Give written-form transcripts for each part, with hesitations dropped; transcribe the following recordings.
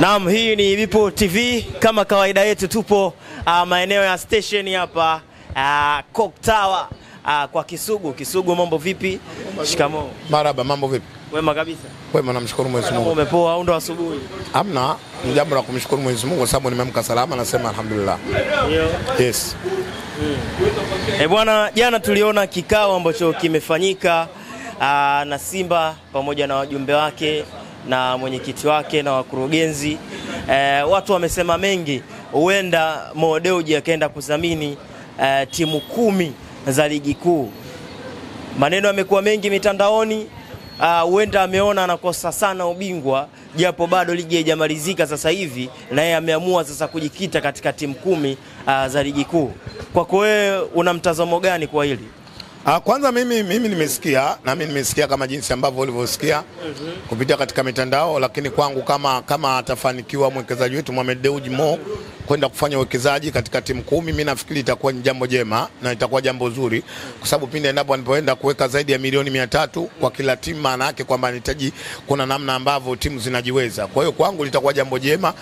Naam, hii ni Vipo TV. Kama kawaida yetu tupo maeneo ya station hapa Coke Tower kwa Kisugu. Mambo vipi? Shikamoo. Maraba, mambo vipi? Wema kabisa. Wema, namshukuru Mwenyezi Mungu. Umepoa au ndo asubuhi? Hamna, ni jambo la kumshukuru Mwenyezi Mungu kwa sababu nimeamka salama, nasema alhamdulillah. Yes. Bwana, jana tuliona kikao ambacho kimefanyika na Simba pamoja na wajumbe wake na mwenyekiti wake na wakurugenzi. Watu wamesema mengi, huenda Mo Dewji akaenda kudhamini timu 10 za ligi kuu. Maneno yamekuwa mengi mitandaoni, huenda ameona anakosa sana ubingwa japo bado ligi haijamalizika sasa hivi, na yeye ameamua sasa kujikita katika timu 10 za ligi kuu. Kwako wewe una mtazamo gani kwa hili? Kwanza mimi nimesikia kama jinsi ambavyo ulivyosikia kupitia katika mitandao, lakini kwangu kama atafanikiwa mwekezaji wetu Mohamed Dewji Mo kwenda kufanya uwekezaji katika timu 10, mimi nafikiri itakuwa ni jambo jema na itakuwa jambo zuri, kwa sababu pindi endapo anapoenda kuweka zaidi ya milioni 300 kwa kila timu, maana yake kwamba anahitaji kuna namna ambavyo timu zinajiweza. Kwa hiyo kwangu litakuwa jambo jema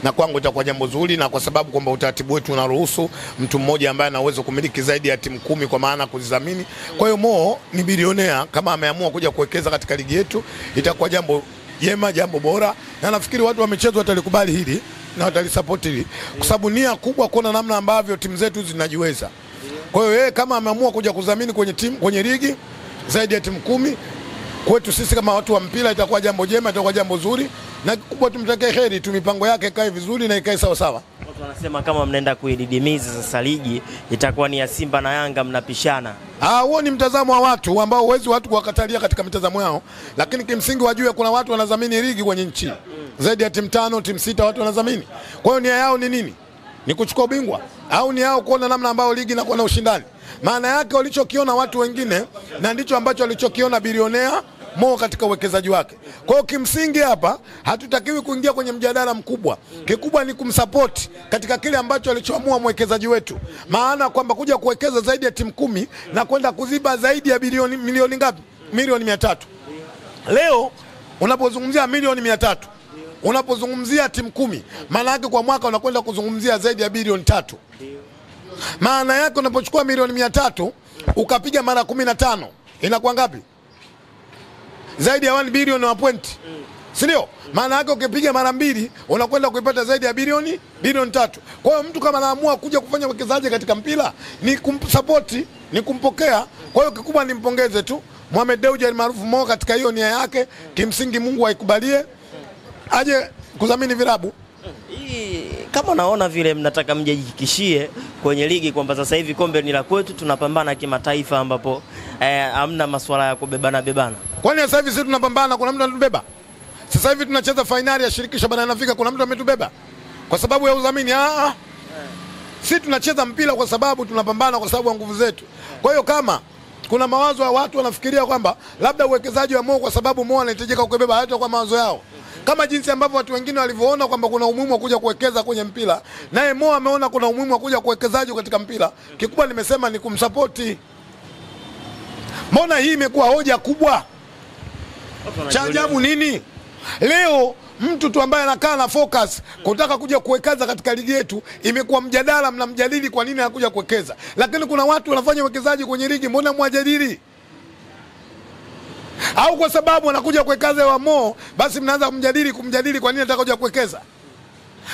na kwangu itakuwa jambo zuri, na kwa sababu kwamba utaratibu wetu unaruhusu mtu mmoja ambaye ana uwezo kumiliki zaidi ya timu 10 kwa maana kuzidhamini. Kwa hiyo Mo ni bilionea, kama ameamua kuja kuwekeza katika ligi yetu itakuwa jambo jema, jambo bora, na nafikiri watu wa michezo watalikubali hili na watalisupport hili, kwa sababu nia kubwa kuna namna ambavyo timu zetu zinajiweza. Kwa hiyo yeye kama ameamua kuja kudhamini kwenye ligi zaidi ya timu 10, kwetu sisi kama watu wa mpira itakuwa jambo jema, itakuwa jambo zuri, na kubwa tumtakie heri tu, mipango yake ikae vizuri na ikae sawa sawa. Watu wanasema kama mnaenda kuididimiza sasa ligi itakuwa ni ya Simba na Yanga mnapishana. Huo ni mtazamo wa watu ambao huwezi watu kuwakatalia katika mitazamo yao, lakini kimsingi wajue kuna watu wanadhamini ligi kwenye nchi. Zaidi ya timu 5, timu 6 watu wanadhamini. Kwa hiyo nia yao ni nini? Ni kuchukua ubingwa au ni yao kuona namna ambayo ligi inakuwa na ushindani? Maana yake walichokiona watu wengine na ndicho ambacho alichokiona bilionea Mo katika uwekezaji wake. Kwa hiyo kimsingi hapa hatutakiwi kuingia kwenye mjadala mkubwa. Kikubwa ni kumsupport katika kile ambacho alichoamua mwekezaji wetu. Maana kwamba kuja kuwekeza zaidi ya timu 10 na kwenda kuziba zaidi ya milioni ngapi? Milioni 300. Leo unapozungumzia milioni 300, unapozungumzia timu 10, maana yake kwa mwaka unakwenda kuzungumzia zaidi ya bilioni 3. Maana yake unapochukua milioni 300 ukapiga mara 15 inakuwa ngapi? Zaidi ya 1 bilioni wa point. Si ndio? Maana yake ukipiga mara 2 unakwenda kuipata zaidi ya bilioni 3. Kwa hiyo mtu kama anaamua kuja kufanya uwekezaji katika mpira ni kumsupport, ni kumpokea. Kwa hiyo kikubwa nimpongeze tu Mohamed Dewji maarufu Mo katika hiyo nia yake. Kimsingi Mungu aikubalie aje kudhamini vilabu. Kama naona vile mnataka mjihakikishie kwenye ligi kwamba sasa hivi kombe ni la kwetu, tunapambana kimataifa ambapo hamna masuala ya kubebana. Kwani sasa hivi sisi tunapambana, kuna mtu anatubeba? Sasa hivi tunacheza finali ya shirikisho barani Afrika, kuna mtu ametubeba kwa sababu ya udhamini? Sisi tunacheza mpira kwa sababu tunapambana kwa sababu ya nguvu zetu. Kwa hiyo kama kuna mawazo ya watu wanafikiria kwamba labda uwekezaji wa Mo kwa sababu Mo anahitajika kubeba, hata kwa mawazo yao. Kama jinsi ambavyo watu wengine walivyoona kwamba kuna umuhimu wa kuja kuwekeza kwenye mpira, naye Mo ameona kuna umuhimu wa kuja kuwekezaji katika mpira. Kikubwa nimesema ni kumsupport. Mbona hii imekuwa hoja kubwa? Cha ajabu nini? Leo mtu tu ambaye anakaa na focus kutaka kuja kuwekeza katika ligi yetu imekuwa mjadala, mnamjadili kwa nini anakuja kuwekeza. Lakini kuna watu wanafanya uwekezaji kwenye ligi, mbona mwajadili? Au kwa sababu anakuja kuwekeza wa Mo basi mnaanza kumjadili kwa nini anataka kuja kuwekeza?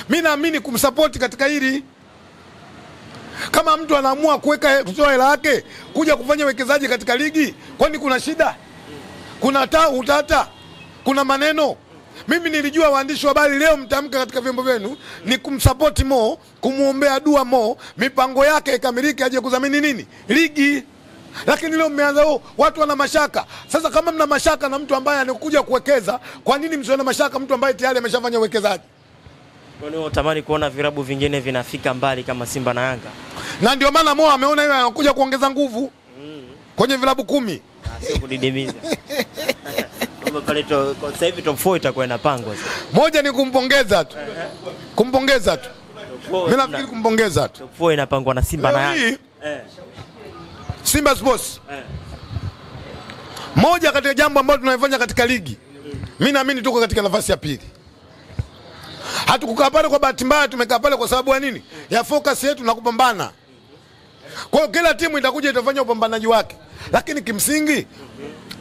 Mimi naamini kumsupport katika hili. Kama mtu anaamua kutoa hela yake kuja kufanya uwekezaji katika ligi, kwani kuna shida? Kuna utata? Kuna maneno? Mimi nilijua waandishi wa habari leo mtamka katika vyombo vyenu ni kumsupport Mo, kumuombea dua Mo, mipango yake ikamilike aje kudhamini nini? Ligi. Lakini leo mmeanza watu wana mashaka. Sasa kama mna mashaka na mtu ambaye anakuja kuwekeza, kwa nini msione mashaka mtu ambaye tayari ameshafanya uwekezaji? Kwani unatamani kuona vilabu vingine vinafika mbali kama Simba na Yanga? Na ndio maana Mo ameona yeye anakuja kuongeza nguvu kwenye vilabu 10. Sio kudidimiza. Kama pale sasa hivi top 4 itakuwa inapangwa sasa. Moja ni kumpongeza tu. Kumpongeza tu. Mimi nafikiri kumpongeza tu. Top 4 inapangwa na Simba na Yanga. Simba Sports. Moja katika jambo ambalo tunalifanya katika ligi, mimi naamini tuko katika nafasi ya pili. Hatukukaa pale kwa bahati mbaya, tumekaa pale kwa sababu ya nini? Ya focus yetu na kupambana. Kwa hiyo kila timu itakuja itafanya upambanaji wake. Lakini kimsingi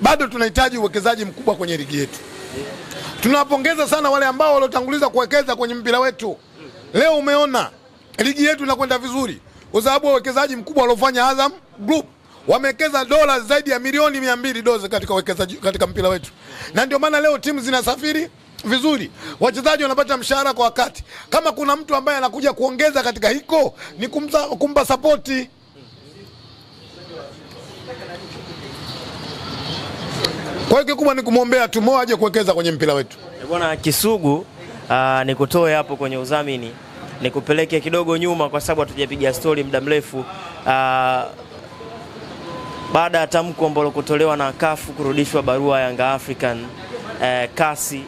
bado tunahitaji uwekezaji mkubwa kwenye ligi yetu. Tunawapongeza sana wale ambao waliotanguliza kuwekeza kwenye mpira wetu. Leo umeona ligi yetu inakwenda vizuri kwa sababu uwekezaji mkubwa waliofanya Azam Group. Wamewekeza dola zaidi ya milioni 200 dola katika uwekezaji katika mpira wetu. Na ndio maana leo timu zinasafiri vizuri. Wachezaji wanapata mshahara kwa wakati. Kama kuna mtu ambaye anakuja kuongeza katika hiko ni kumpa support. Kwa hiyo kikubwa ni kumwombea tu Mo aje kuwekeza kwenye mpira wetu. Bwana Kisugu, nikutoe hapo kwenye udhamini, nikupeleke kidogo nyuma kwa sababu hatujapiga story muda mrefu. Baada ya tamko ambalo kutolewa na CAF kurudishwa barua ya Yanga African kasi,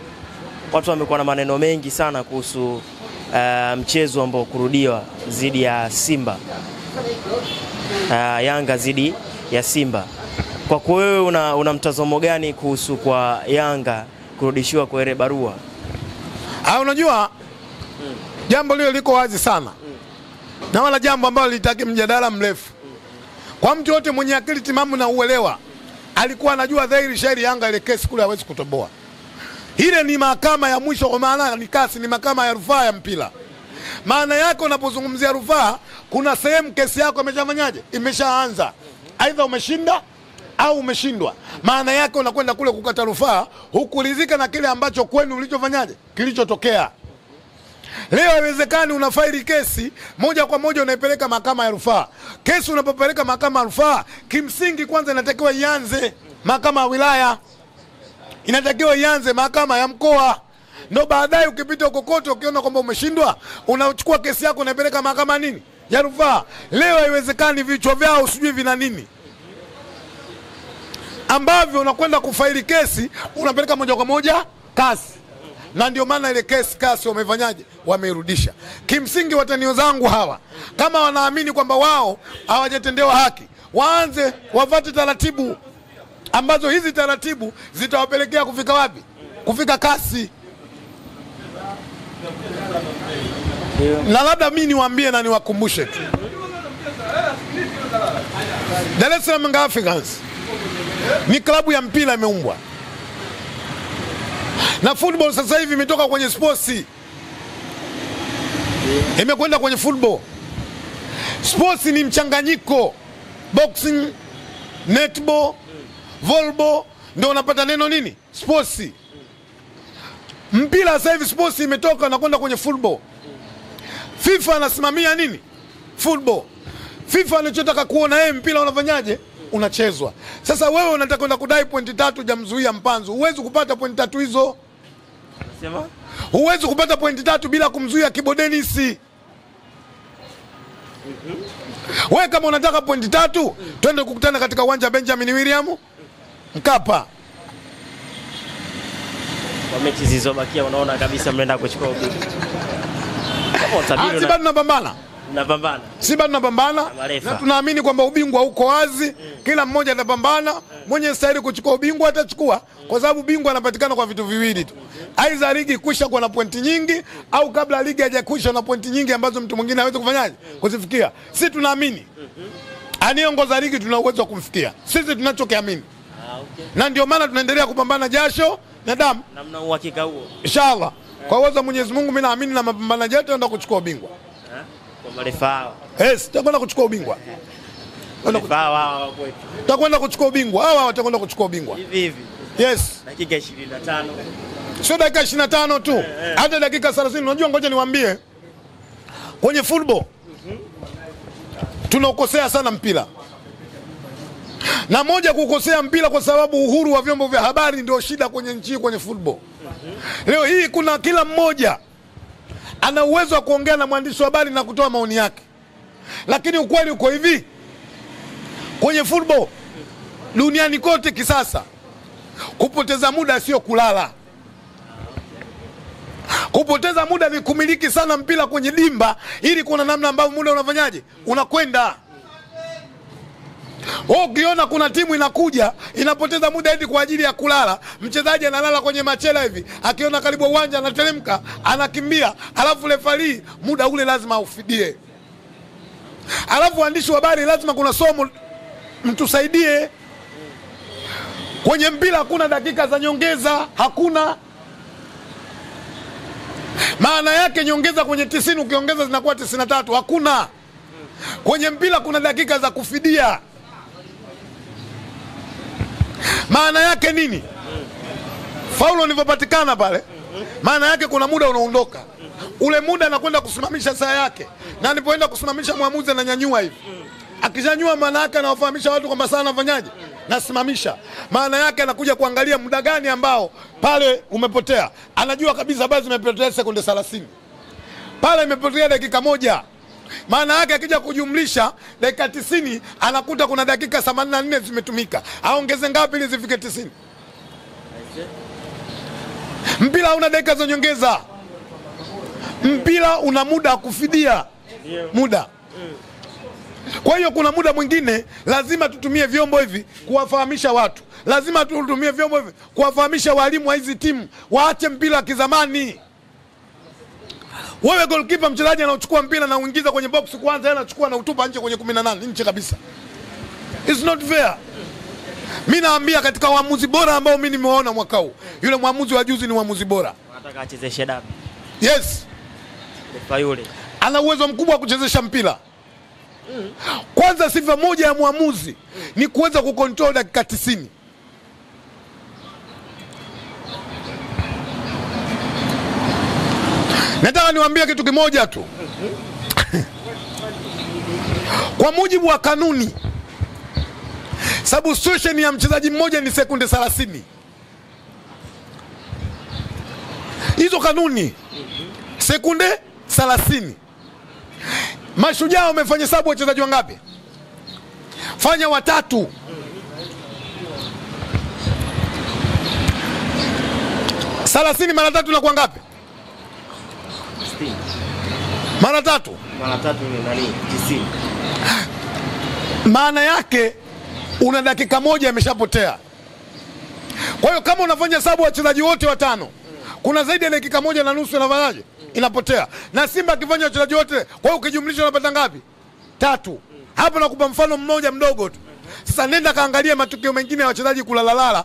watu wamekuwa na maneno mengi sana kuhusu mchezo ambao kurudiwa zidi ya Simba, Yanga zidi ya Simba. Kwa wewe una mtazamo gani kuhusu kwa Yanga kurudishiwa kwa ile barua? Unajua jambo lile liko wazi sana. Na wala jambo ambalo litaki mjadala mrefu. Kwa mtu yote mwenye akili timamu na uelewa, alikuwa anajua dhahiri shairi Yanga ile kesi kule hawezi kutoboa. Ile ni mahakama ya mwisho, kwa maana ni kasi, ni mahakama ya rufaa ya mpira. Maana yake unapozungumzia rufaa, kuna sehemu kesi yako imeshafanyaje? Imeshaanza. Aidha umeshinda au umeshindwa. Maana yake unakwenda kule kukata rufaa, hukuridhika na kile ambacho kwenu ulichofanyaje? Kilichotokea. Leo haiwezekani unafaili kesi moja kwa moja unaipeleka mahakama ya rufaa. Kesi unapopeleka mahakama ya rufaa, kimsingi kwanza inatakiwa ianze mahakama ya wilaya. Inatakiwa ianze mahakama ya mkoa. Ndio baadaye ukipita kokote ukiona kwamba umeshindwa, unachukua kesi yako unaipeleka mahakama nini? Ya rufaa. Leo haiwezekani vichwa vyao usijui vina nini, ambavyo unakwenda kufaili kesi unapeleka moja kwa moja kasi. Na ndio maana ile kesi kasi wamefanyaje? Wameirudisha. Kimsingi watani zangu hawa, kama wanaamini kwamba wao hawajatendewa haki, waanze wafuate taratibu ambazo hizi taratibu zitawapelekea kufika wapi? Kufika kasi. Na labda mimi niwaambie na niwakumbushe tu, Dar es Salaam Young Africans ni klabu ya mpira imeumbwa. Na football sasa hivi imetoka kwenye sports, imekwenda kwenye football. Sports ni mchanganyiko, boxing, netball, volleyball, ndio unapata neno nini? Sports. Mpira sasa hivi sports imetoka na kwenda kwenye football. FIFA anasimamia nini? Football. FIFA anachotaka kuona yeye mpira unafanyaje? Unachezwa. Sasa wewe unataka kwenda kudai pointi 3 jamzuia Mpanzu. Huwezi kupata pointi 3 hizo. Sema? Huwezi kupata pointi 3 bila kumzuia Kibo Dennis. Wewe kama unataka pointi 3, twende kukutana katika uwanja Benjamin William Mkapa. Kwa mechi zilizobakia unaona kabisa mnaenda kuchukua ubingwa. Simba tunapambana. Tunapambana. Simba tunapambana. Na tunaamini kwamba ubingwa uko wazi. Kila mmoja atapambana. Mwenye stahili kuchukua ubingwa atachukua, kwa sababu bingwa anapatikana kwa vitu viwili tu. Aidha ligi kuisha kwa na pointi nyingi, au kabla ligi haijakuisha na pointi nyingi ambazo mtu mwingine hawezi kufanyaje? Kuzifikia. Sisi tunaamini anayeongoza ligi tuna uwezo wa kumfikia. Sisi tunachokiamini. Okay. Na ndio maana tunaendelea kupambana jasho na damu. Na mna uhakika huo? Inshallah. Kwa uwezo wa Mwenyezi Mungu mimi naamini na mapambano yetu ndio kuchukua ubingwa. Kwa marefa. Yes, tutakwenda kuchukua ubingwa. Tutakwenda kuchukua ubingwa. Hawa watakwenda kuchukua ubingwa. Hivi hivi. Yes. Dakika 25. Sio dakika 25 tu. Hata dakika 30. Unajua, ngoja niwaambie. Kwenye football tunaukosea sana mpira. Na moja kukosea mpira kwa sababu uhuru wa vyombo vya habari ndio shida kwenye nchi, kwenye football. Leo hii kuna kila mmoja ana uwezo wa kuongea na mwandishi wa habari na kutoa maoni yake. Lakini ukweli uko hivi. Kwenye football duniani kote kisasa, kupoteza muda sio kulala. Kupoteza muda ni kumiliki sana mpira kwenye dimba, ili kuna namna ambayo muda unafanyaje? Unakwenda. Ukiona kuna timu inakuja inapoteza muda eti kwa ajili ya kulala, mchezaji analala kwenye machela hivi, akiona karibu uwanja anateremka, anakimbia, alafu refari muda ule lazima aufidie. Alafu waandishi wa habari lazima kuna somo mtusaidie. Kwenye mpira hakuna dakika za nyongeza, hakuna. Maana yake nyongeza kwenye 90 ukiongeza zinakuwa 93, hakuna. Kwenye mpira kuna dakika za kufidia. Maana yake nini? Faulo ilivyopatikana pale, maana yake kuna muda unaondoka. Ule muda anakwenda kusimamisha saa yake. Na alipoenda kusimamisha mwamuzi ananyanyua hivi. Akishanyua maana yake anawafahamisha watu kwamba saa anafanyaje? Nasimamisha. Maana yake anakuja kuangalia muda gani ambao pale umepotea. Anajua kabisa basi zimepotea sekunde 30. Pale imepotea dakika moja. Maana yake akija kujumlisha dakika 90 anakuta kuna dakika 84 zimetumika. Aongeze ngapi ili zifike 90? Mpira una dakika za nyongeza. Mpira una muda wa kufidia muda. Kwa hiyo kuna muda mwingine lazima tutumie vyombo hivi kuwafahamisha watu. Lazima tutumie vyombo hivi kuwafahamisha walimu wa hizi timu waache mpira kizamani. Wewe goalkeeper, mchezaji anachukua mpira na uingiza kwenye box kwanza, yeye anachukua na utupa nje kwenye 18 nje kabisa. It's not fair. Mimi naambia katika waamuzi bora ambao mimi nimeona mwaka huu, yule mwamuzi wa juzi ni mwamuzi bora. Anataka achezeshe dabi. Yes. Yule ana uwezo mkubwa wa kuchezesha mpira. Kwanza sifa moja ya mwamuzi ni kuweza kucontrol dakika 90. Nataka niwaambie kitu kimoja tu. Kwa mujibu wa kanuni, substitution ya mchezaji mmoja ni sekunde 30. Hizo kanuni sekunde 30. Mashujaa wamefanya sabu wachezaji wangapi? Fanya watatu. Salasini mara tatu na kwa ngapi? Mara tatu. Mara tatu ni nani? 90. Maana yake una dakika moja imeshapotea. Kwa hiyo kama unafanya sabu wachezaji wote watano, kuna zaidi ya dakika moja na nusu inafanyaje? Inapotea. Na Simba akifanya wachezaji wote, kwa hiyo ukijumlisha unapata ngapi? 3. Hapo nakupa mfano mmoja mdogo tu. Sasa nenda kaangalia matukio mengine ya wachezaji kulalalala.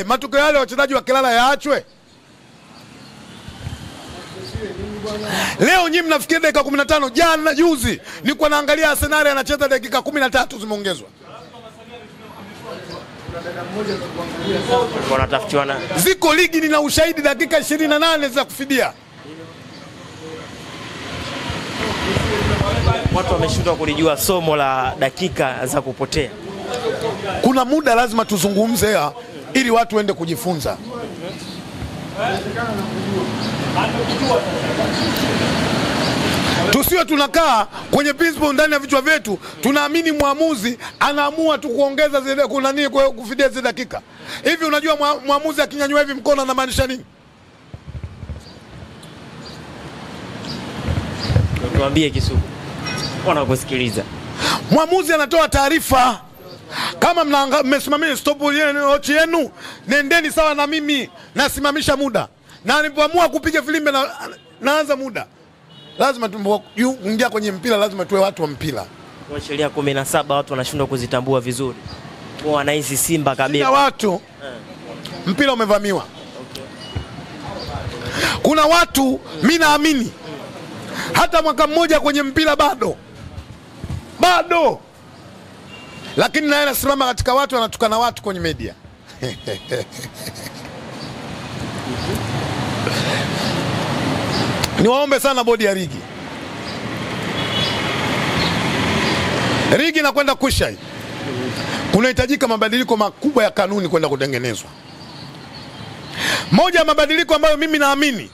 Matukio yale wachezaji wakilala yaachwe. Leo nyinyi mnafikia dakika 15, jana juzi nilikuwa naangalia Arsenal anacheza dakika 13 zimeongezwa. Wanatafutiana. Ziko ligi nina ushahidi dakika 28 za kufidia. Watu wameshindwa kulijua somo la dakika za kupotea. Kuna muda lazima tuzungumze ili watu waende kujifunza. Tusiwe tunakaa kwenye principle ndani ya vichwa vyetu, tunaamini mwamuzi anaamua tu kuongeza zile kuna nini kwa kufidia zile dakika. Hivi unajua mwamuzi akinyanyua hivi mkono anamaanisha nini? Tuambie Kisugu. Wanakusikiliza. Mwamuzi anatoa taarifa. Kama mmesimamia stop yenu, nendeni sawa na mimi nasimamisha muda. Na nilipoamua kupiga filimbe naanza muda. Lazima tuingia kwenye mpira, lazima tuwe watu wa mpira. Kwa sheria 17 watu wanashindwa kuzitambua vizuri. Kwa wanahisi Simba kabisa. Watu mpira umevamiwa. Okay. Kuna watu mimi naamini hata mwaka mmoja kwenye mpira bado. Lakini naye anasimama katika watu anatukana watu kwenye media. Niwaombe sana bodi ya ligi. Ligi inakwenda kusha. Kunahitajika mabadiliko makubwa ya kanuni kwenda kutengenezwa. Moja ya mabadiliko ambayo mimi naamini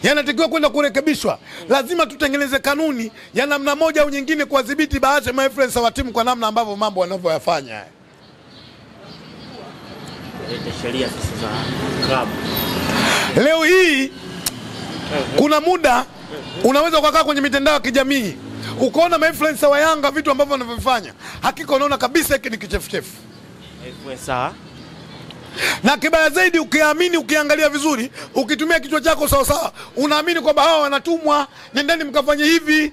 yanatakiwa kwenda kurekebishwa, lazima tutengeneze kanuni ya namna moja au nyingine kuwadhibiti baadhi ya mainfluencer wa timu kwa namna ambavyo mambo wanavyoyafanya. Sheria sasa za klabu. Leo hii kuna muda unaweza kukaa kwenye mitandao ya kijamii Ukaona ma-influencer wa Yanga vitu ambavyo wanavyofanya, hakika unaona kabisa hiki ni kichefuchefu. Influencer. Na kibaya zaidi ukiamini, ukiangalia vizuri, ukitumia kichwa chako sawa sawa, unaamini kwamba hawa wanatumwa, nendeni mkafanye hivi.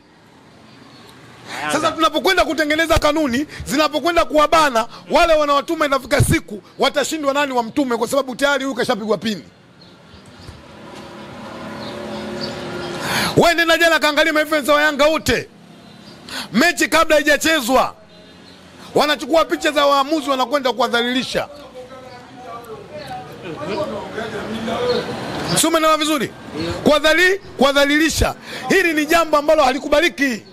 Sasa tunapokwenda kutengeneza kanuni, zinapokwenda kuwabana wale wanawatuma, inafika siku watashindwa nani wamtume, kwa sababu tayari huyu kashapigwa pini. Wewe nenda jana kaangalia ma-influencer wa Yanga wote, mechi kabla haijachezwa wanachukua picha za waamuzi, wanakwenda kuwadhalilisha. Sio mnaelewa vizuri? Kuwadhalilisha. Hili ni jambo ambalo halikubaliki.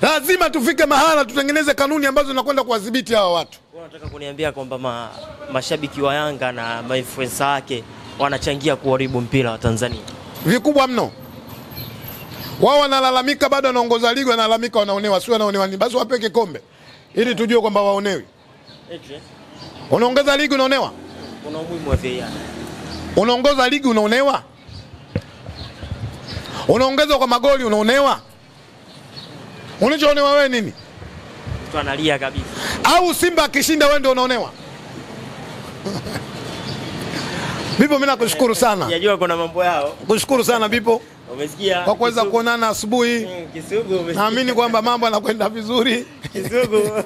Lazima tufike mahala tutengeneze kanuni ambazo zinakwenda kuwadhibiti hawa watu. Unataka kuniambia kwamba mashabiki wa Yanga na ma-influencer wake wanachangia kuharibu mpira wa Tanzania? Vikubwa mno. Wao wanalalamika bado wanaongoza ligi, wanalalamika wanaonewa, sio wanaonewa nini? Basi wapeke kombe ili tujue kwamba waonewi. Unaongeza ligi unaonewa? Kuna umuhimu wa VAR. Unaongoza ligi unaonewa? Unaongeza kwa magoli unaonewa? Unachoonewa wewe nini? Mtu analia kabisa. Au Simba akishinda wewe ndio unaonewa? Bipo, mimi nakushukuru sana. Unajua kuna mambo yao. Kushukuru sana Bipo. Umesikia? Kwa kuweza kuonana asubuhi. Kisugu umesikia. Naamini kwamba mambo yanakwenda vizuri. Kisugu.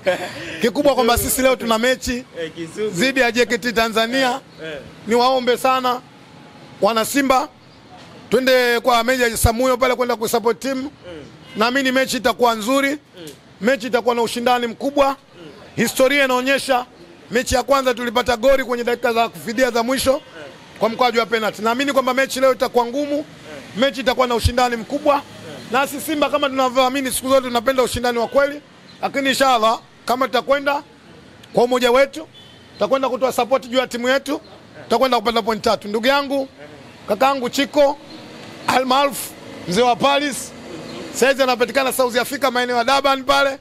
Kikubwa kwamba sisi leo tuna mechi dhidi ya JKT Tanzania. Niwaombe sana wana Simba, twende kwa Meja Samuyo pale kwenda kusupport team. Naamini mechi itakuwa nzuri. Mechi itakuwa na ushindani mkubwa. Historia inaonyesha mechi ya kwanza tulipata goli kwenye dakika za kufidia za mwisho kwa mkwaju wa penalty. Naamini kwamba mechi leo itakuwa ngumu. Mechi itakuwa na ushindani mkubwa. Na sisi Simba kama tunavyoamini siku zote tunapenda ushindani wa kweli. Lakini inshallah kama tutakwenda kwa umoja wetu, tutakwenda kutoa support juu ya timu yetu, tutakwenda kupata point 3. Ndugu yangu, kakaangu Chiko Almaruf, mzee wa Paris, sasa anapatikana South Africa, maeneo ya Durban pale.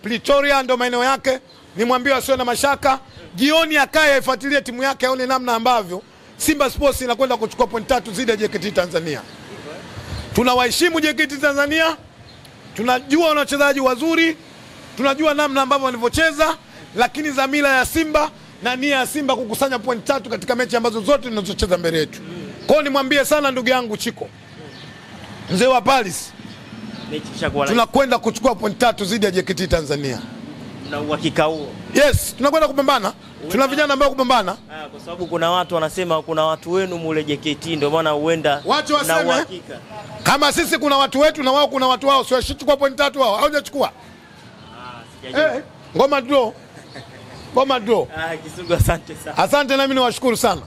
Pretoria ndo maeneo yake. Nimwambie asiwe na mashaka. Jioni akae aifuatilie timu yake, aone namna ambavyo Simba Sports inakwenda kuchukua point 3 dhidi ya JKT Tanzania. Tunawaheshimu JKT Tanzania. Tunajua wachezaji wazuri. Tunajua namna ambavyo wanavyocheza, lakini dhamira ya Simba na nia ya Simba kukusanya point 3 katika mechi ambazo zote tunazocheza mbele yetu. Kwa hiyo nimwambie sana ndugu yangu Chiko, mzee wa Paris, tunakwenda kuchukua point 3 dhidi ya JKT Tanzania. Na uhakika huo? Yes, tunakwenda kupambana. Tuna vijana ambao kupambana. Kwa sababu kuna watu wanasema kuna watu wenu mule JKT, ndio maana huenda na uhakika. Kama sisi kuna watu wetu na wao kuna watu wao, sio chukua point 3 wao, hawajachukua. Ngoma draw. Ngoma draw. Kisugu, asante sana. Asante, na mimi niwashukuru sana.